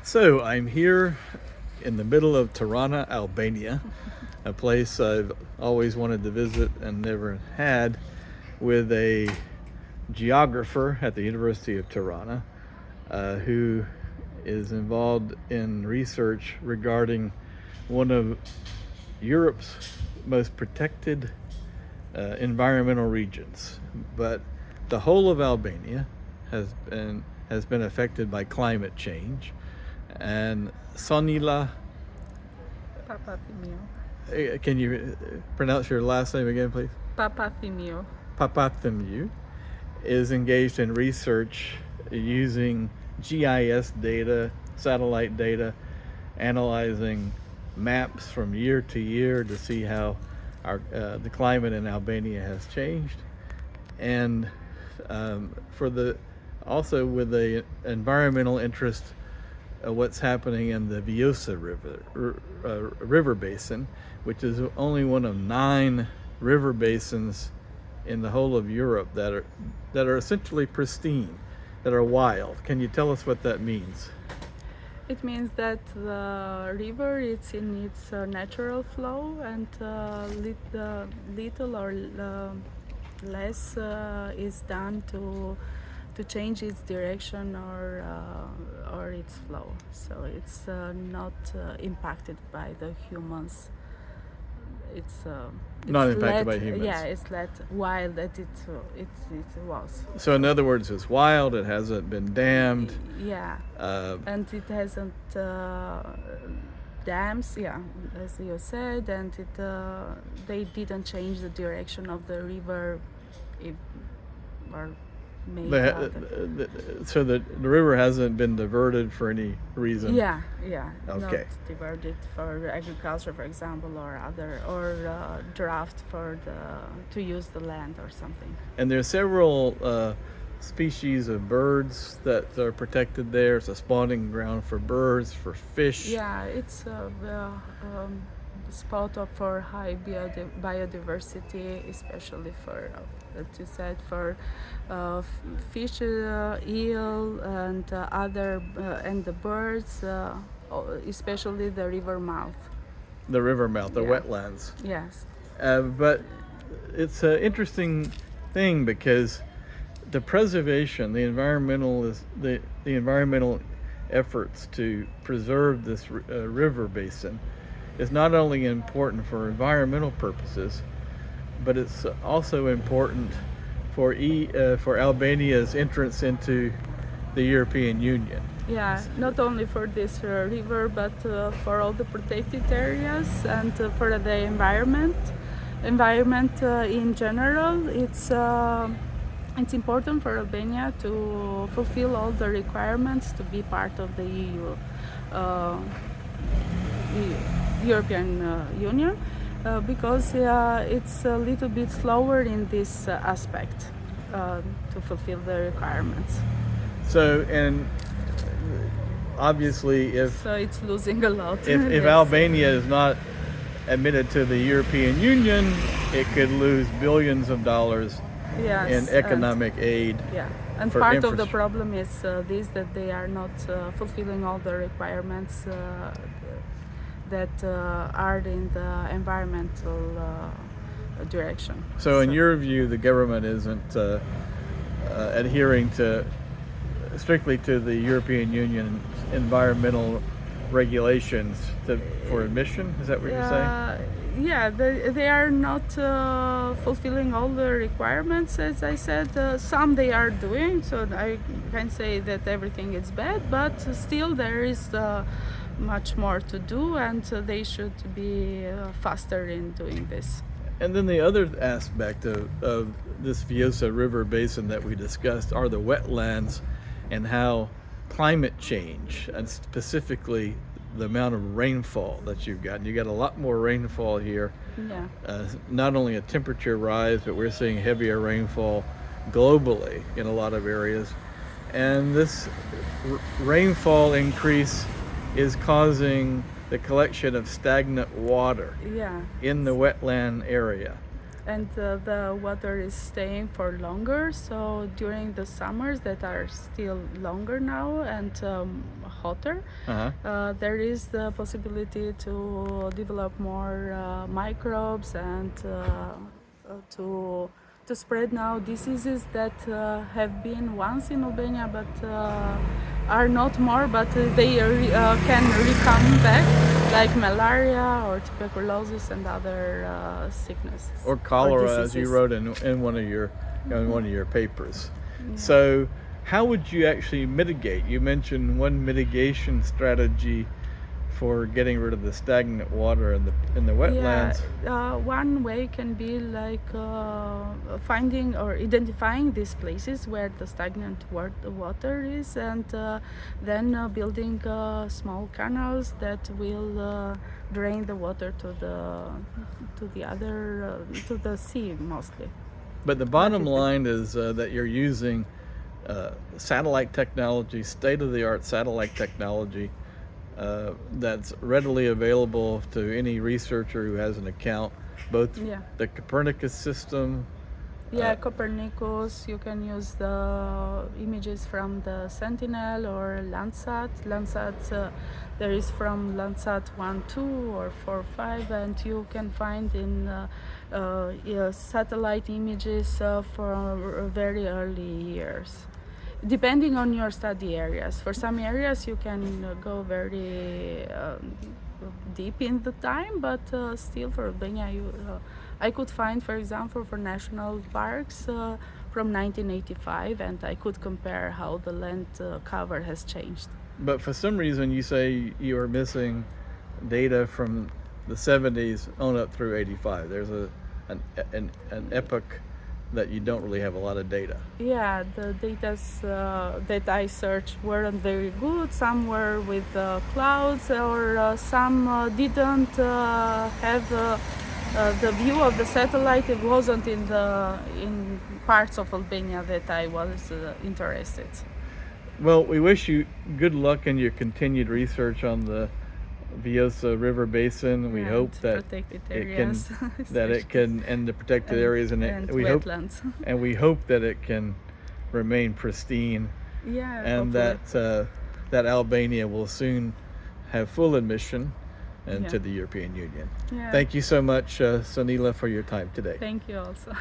So I'm here in the middle of Tirana, Albania, a place I've always wanted to visit and never had, with a geographer at the University of Tirana who is involved in research regarding one of Europe's most protected environmental regions. But the whole of Albania has been affected by climate change. And Sonila, Papathimiu. can you pronounce your last name again, please? Papathimiu. Papathimiu is engaged in research using GIS data, satellite data, analyzing maps from year to year to see how the climate in Albania has changed, and also with the environmental interest what's happening in the Vjosa river basin, which is only one of 9 river basins in the whole of Europe that are essentially pristine, that are wild. Can you tell us what that means? It means that the river is in its natural flow, and little or less is done to change its direction or its flow. So it's not impacted by the humans. It's Not impacted by humans. Yeah, it's let wild that it was. So in other words, it's wild. It hasn't been dammed. Yeah, and it hasn't dams. Yeah, as you said, and they didn't change the direction of the river, or made so the river hasn't been diverted for any reason. Yeah. Okay. Not diverted for agriculture, for example, or draft to use the land or something. And there are several species of birds that are protected there. It's a spawning ground for birds, for fish. Yeah, it's a spot for high biodiversity, especially for, as you said, for fish, eel, and the birds, especially the river mouth. The river mouth, the Yeah. wetlands. Yes. But it's an interesting thing because the preservation, the environmental efforts to preserve this river basin is not only important for environmental purposes, but it's also important for Albania's entrance into the European Union. Yeah, not only for this river, but for all the protected areas and for the environment. In general, it's important for Albania to fulfill all the requirements to be part of the EU, the European Union, because it's a little bit slower in this aspect to fulfill the requirements. So, and obviously, So it's losing a lot. if Albania is not admitted to the European Union, it could lose billions of dollars Yes, in economic aid. Yeah, and for part of the infrastructure. problem is that they are not fulfilling all the requirements that are in the environmental direction. So in your view, the government isn't adhering strictly to the European Union environmental regulations for admission? Is that what you're saying? Yeah, they are not fulfilling all the requirements, as I said. Some they are doing, so I can't say that everything is bad, but still there is much more to do, and they should be faster in doing this. And then the other aspect of this Vjosa River basin that we discussed are the wetlands and how climate change, and specifically the amount of rainfall that you've gotten. You got a lot more rainfall here. Yeah. Not only a temperature rise, but we're seeing heavier rainfall globally in a lot of areas. And this rainfall increase is causing the collection of stagnant water Yeah. in the wetland area. And the water is staying for longer, so during the summers that are still longer now, and hotter, Uh-huh. there is the possibility to develop more microbes and to spread now diseases that have been once in Albania but are not more, but they can come back, like malaria or tuberculosis and other sicknesses Or cholera, as you diseases. wrote in one of your papers. So, how would you actually mitigate? You mentioned one mitigation strategy for getting rid of the stagnant water in the wetlands. Yeah, one way can be like finding or identifying these places where the stagnant water is, and then building small canals that will drain the water to the sea mostly. But the bottom line is that you're using satellite technology, state-of-the-art satellite technology, that's readily available to any researcher who has an account, both the Copernicus system. Copernicus, you can use the images from the Sentinel or Landsat. There is from Landsat 1, 2 or 4, 5, and you can find in satellite images for very early years. Depending on your study areas. For some areas you can go very deep in the time, but still for Albania I could find, for example, for national parks from 1985, and I could compare how the land cover has changed. But for some reason you say you are missing data from the 70s on up through 85. There's an epoch that you don't really have a lot of data. Yeah, the data that I searched weren't very good. Some were with clouds, or some didn't have the view of the satellite. It wasn't in parts of Albania that I was interested. Well, we wish you good luck in your continued research on the Vjosa River Basin. We hope that it can and the protected areas and wetlands. We hope that it can remain pristine. Yeah, and hopefully. that Albania will soon have full admission into the European Union. Yeah. Thank you so much, Sonila, for your time today. Thank you also.